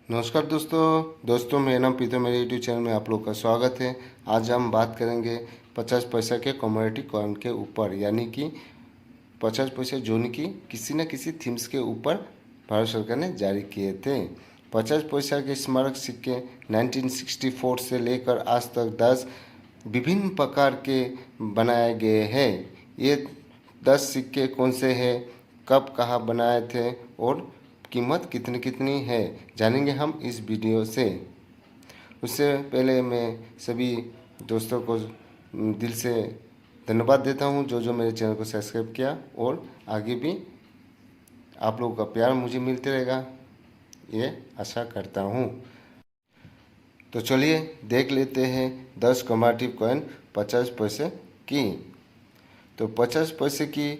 नमस्कार दोस्तों मेरा नाम प्रीतम, मेरे यूट्यूब चैनल में आप लोग का स्वागत है। आज हम बात करेंगे 50 पैसा के कमोडिटी कॉइन के ऊपर, यानी कि 50 पैसे जो कि किसी न किसी थीम्स के ऊपर भारत सरकार ने जारी किए थे। 50 पैसा के स्मारक सिक्के 1964 से लेकर आज तक 10 विभिन्न प्रकार के बनाए गए हैं। ये 10 सिक्के कौन से हैं, कब कहाँ बनाए थे और कीमत कितनी कितनी है, जानेंगे हम इस वीडियो से। उससे पहले मैं सभी दोस्तों को दिल से धन्यवाद देता हूं जो मेरे चैनल को सब्सक्राइब किया, और आगे भी आप लोगों का प्यार मुझे मिलते रहेगा, ये आशा करता हूं। तो चलिए देख लेते हैं 10 कमोडिटी कॉइन 50 पैसे की। तो 50 पैसे की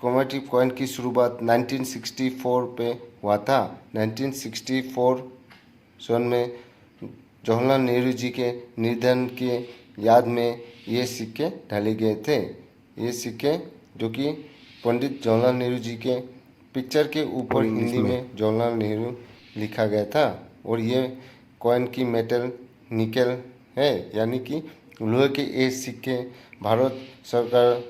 कमोडिटी कॉइन की शुरुआत 1964 पे हुआ था। 1964 सन में जवाहरलाल नेहरू जी के निधन के याद में ये सिक्के ढाले गए थे। ये सिक्के जो कि पंडित जवाहरलाल नेहरू जी के पिक्चर के ऊपर हिंदी में जवाहरलाल नेहरू लिखा गया था। और ये कॉइन की मेटल निकल है, यानी कि लोहे के ये सिक्के भारत सरकार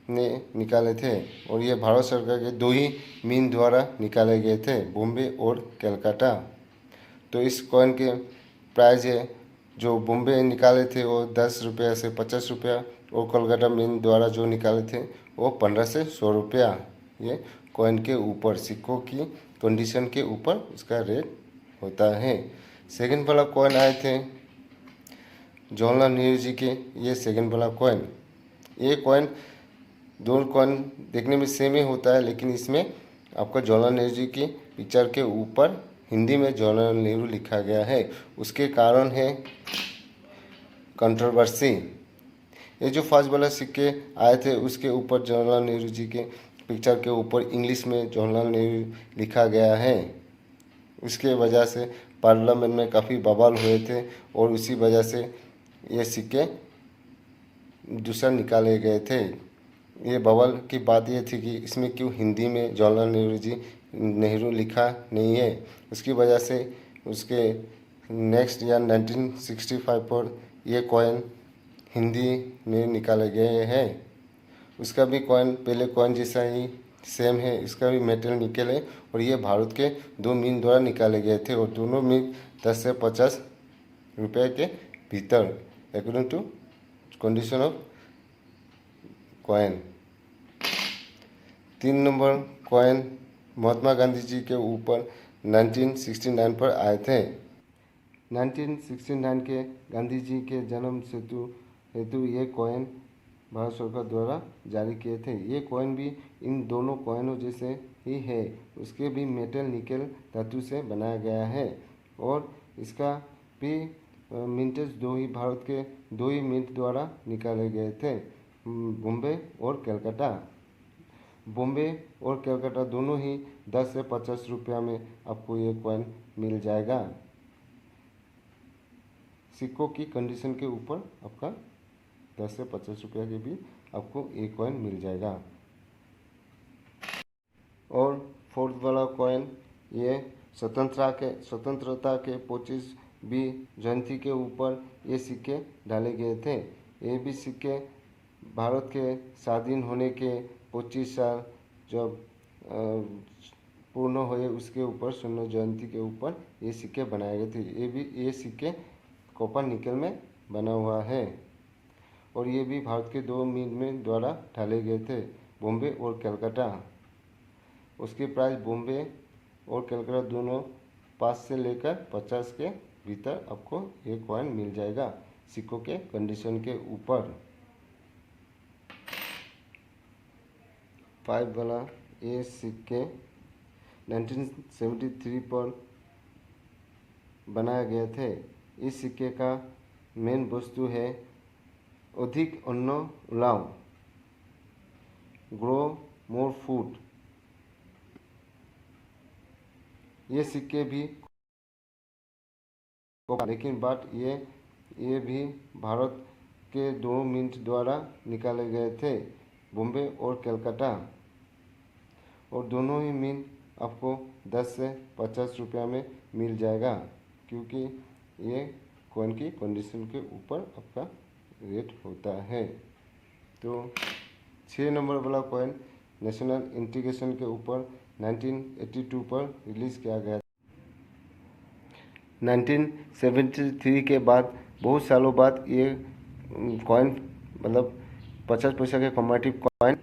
ने निकाले थे। और ये भारत सरकार के दो ही मीन द्वारा निकाले गए थे, बॉम्बे और कलकत्ता। तो इस कॉइन के प्राइस है, जो बॉम्बे निकाले थे वो 10 रुपया से 50 रुपया, और कलकत्ता मीन द्वारा जो निकाले थे वो 15 से 100 रुपया। ये कॉइन के ऊपर, सिक्कों की कंडीशन के ऊपर इसका रेट होता है। सेकंड वाला कॉइन आए थे जवाहरलाल नेहरू जी के, ये सेकंड वाला कॉइन। ये कॉइन दोनों कॉइन देखने में सेम ही होता है, लेकिन इसमें आपका जवाहरलाल नेहरू जी की पिक्चर के ऊपर हिंदी में जवाहरलाल नेहरू लिखा गया है। उसके कारण है कंट्रोवर्सी। ये जो फर्स्ट वाला सिक्के आए थे उसके ऊपर जवाहरलाल नेहरू जी के पिक्चर के ऊपर इंग्लिश में जवाहरलाल नेहरू लिखा गया है। उसके वजह से पार्लियामेंट में काफ़ी बवाल हुए थे, और उसी वजह से ये सिक्के दूसरा निकाले गए थे। ये बवाल की बात ये थी कि इसमें क्यों हिंदी में जवाहरलाल नेहरू लिखा नहीं है। उसकी वजह से उसके नेक्स्ट ईयर 1965 पर ये कॉइन हिंदी में निकाले गए हैं। उसका भी कॉइन पहले कॉइन जैसा ही सेम है, इसका भी मेटल निकल है, और ये भारत के दो मीन द्वारा निकाले गए थे, और दोनों मीन 10 से 50 रुपये के भीतर, according to condition of coin. 3 number coin Mahatma Gandhi ji के ऊपर 1969 पर आए थे। 1969 के गांधी जी के जन्म हेतु ये कॉइन भारत सरकार द्वारा जारी किए थे। ये कॉइन भी इन दोनों कॉइनों जैसे ही है, उसके भी मेटल निकल धातु से बनाया गया है, और इसका भी मिंटेज भारत के दो ही मिंट द्वारा निकाले गए थे, बॉम्बे और कलकत्ता। बॉम्बे और कलकत्ता दोनों ही 10 से 50 रुपया में आपको ये कॉइन मिल जाएगा। सिक्कों की कंडीशन के ऊपर आपका 10 से 50 रुपया के भी आपको एक कॉइन मिल जाएगा। और फोर्थ वाला कॉइन ये स्वतंत्रता के 25वीं जयंती के ऊपर ये सिक्के डाले गए थे। ये भी सिक्के भारत के स्वाधीन होने के 25 साल जब पूर्ण हुए उसके ऊपर स्वर्ण जयंती के ऊपर ये सिक्के बनाए गए थे। ये सिक्के कॉपर निकल में बना हुआ है, और ये भी भारत के दो मीन में द्वारा डाले गए थे, बॉम्बे और कलकत्ता। उसकी प्राइस बॉम्बे और कलकत्ता दोनों 5 से लेकर 50 के भीतर आपको ये कॉइन मिल जाएगा, सिक्कों के कंडीशन के ऊपर। 5 वाला ये सिक्के 1973 पर बनाए गए थे। इस सिक्के का मेन वस्तु है अधिक अन्न उगाओ, ग्रो मोर फूड। ये सिक्के भी लेकिन ये भी भारत के दो मिंट द्वारा निकाले गए थे, बॉम्बे और कलकत्ता, और दोनों ही मीन आपको 10 से 50 रुपया में मिल जाएगा, क्योंकि ये कॉइन की कंडीशन के ऊपर आपका रेट होता है। तो 6 नंबर वाला कॉइन नेशनल इंटीग्रेशन के ऊपर 1982 पर रिलीज़ किया गया। 1973 के बाद बहुत सालों बाद ये कॉइन मतलब 50 पैसा के कॉमेटिव कॉइन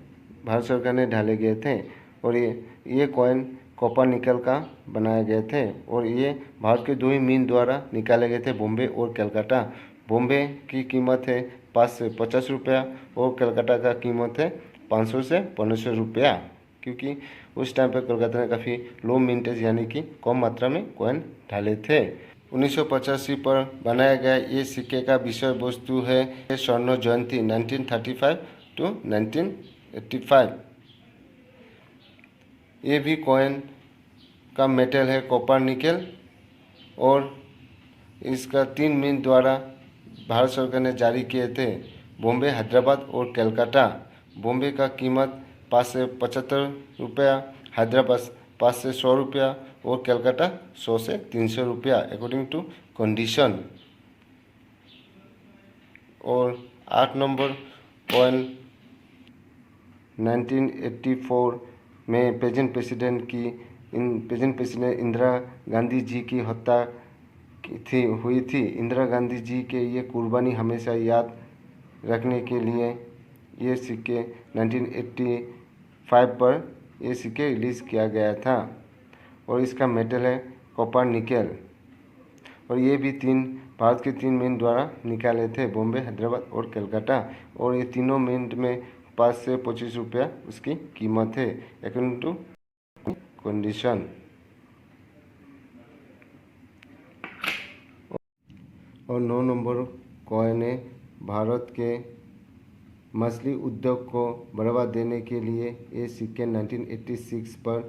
भारत सरकार ने ढाले गए थे, और ये कॉइन कॉपर निकल का बनाए गए थे, और ये भारत के 2 ही मीन द्वारा निकाले गए थे, बॉम्बे और कलकत्ता। बॉम्बे की कीमत है 5 से 50 रुपया और कलकत्ता का कीमत है 500 से 1500 रुपया, क्योंकि उस टाइम पर कलकत्ता ने काफ़ी लो मिंटेज यानी कि कम मात्रा में कॉइन ढाले थे। 1985 पर बनाया गया ये सिक्के का विषय वस्तु है स्वर्ण जयंती 1935 to 1985। ये भी कॉइन का मेटल है कॉपर निकल, और इसका 3 मीन द्वारा भारत सरकार ने जारी किए थे, बॉम्बे, हैदराबाद और कलकत्ता। बॉम्बे का कीमत 5 से 75 रुपया, हैदराबाद 5 से 100 रुपया और कलकत्ता 100 से 300 रुपया अकॉर्डिंग टू कंडीशन। और 8 नंबर कॉइन 1984 में प्रेजेंट प्रेसिडेंट इंदिरा गांधी जी की हत्या हुई थी। इंदिरा गांधी जी के ये कुर्बानी हमेशा याद रखने के लिए ये सिक्के 1985 पर ये सिक्के रिलीज़ किया गया था, और इसका मेटल है कॉपर निकल, और ये भी भारत के 3 मीन द्वारा निकाले थे, बॉम्बे, हैदराबाद और कलकत्ता, और ये तीनों मीन में 5 से 25 रुपया उसकी कीमत है अकॉर्डिंग टू कंडीशन। और 9 नंबर कॉइन है भारत के मछली उद्योग को बढ़ावा देने के लिए ये सिक्के 1986 पर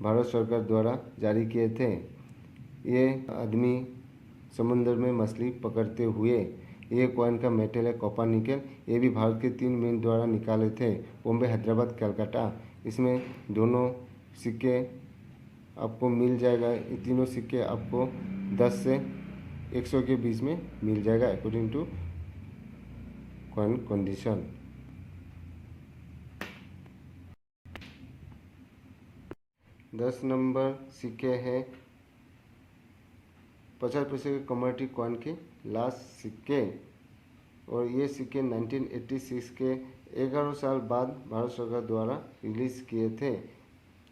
भारत सरकार द्वारा जारी किए थे। ये आदमी समुद्र में मछली पकड़ते हुए। ये कॉइन का मेटल है कॉपर निकल, ये भी भारत के 3 मीन द्वारा निकाले थे, बॉम्बे, हैदराबाद, कलकत्ता। इसमें दोनों सिक्के आपको मिल जाएगा, ये तीनों सिक्के आपको 10 से 100 के बीच में मिल जाएगा अकॉर्डिंग टू कॉइन कंडीशन। दस नंबर सिक्के हैं 50 पैसे के कमोडिटी कॉइन के लास्ट सिक्के, और ये सिक्के 1986 के 11 साल बाद भारत सरकार द्वारा रिलीज़ किए थे।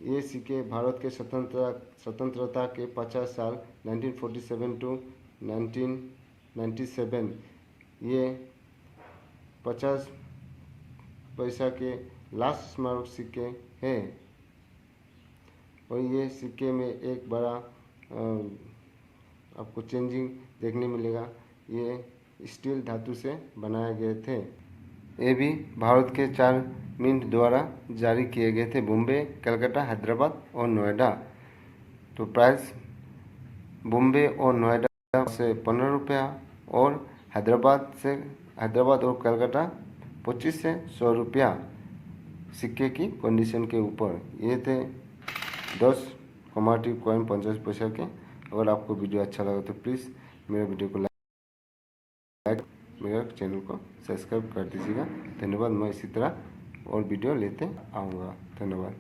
ये सिक्के भारत के स्वतंत्रता के 50 साल 1947 to 1997 ये 50 पैसा के लास्ट स्मारक सिक्के हैं, और ये सिक्के में एक बड़ा आपको चेंजिंग देखने मिलेगा। ये स्टील धातु से बनाए गए थे। ये भी भारत के 4 मिंट द्वारा जारी किए गए थे, बॉम्बे, कलकत्ता, हैदराबाद और नोएडा। तो प्राइस बॉम्बे और नोएडा से 15 रुपया, और हैदराबाद और कलकत्ता 25 से 100 रुपया सिक्के की कंडीशन के ऊपर। ये थे 10 कमोडिटी कॉइन 50 पैसा के। अगर आपको वीडियो अच्छा लगा तो प्लीज़ मेरे वीडियो को लाइक, मेरे चैनल को सब्सक्राइब कर दीजिएगा। धन्यवाद। मैं इसी तरह और वीडियो लेते आऊँगा। धन्यवाद।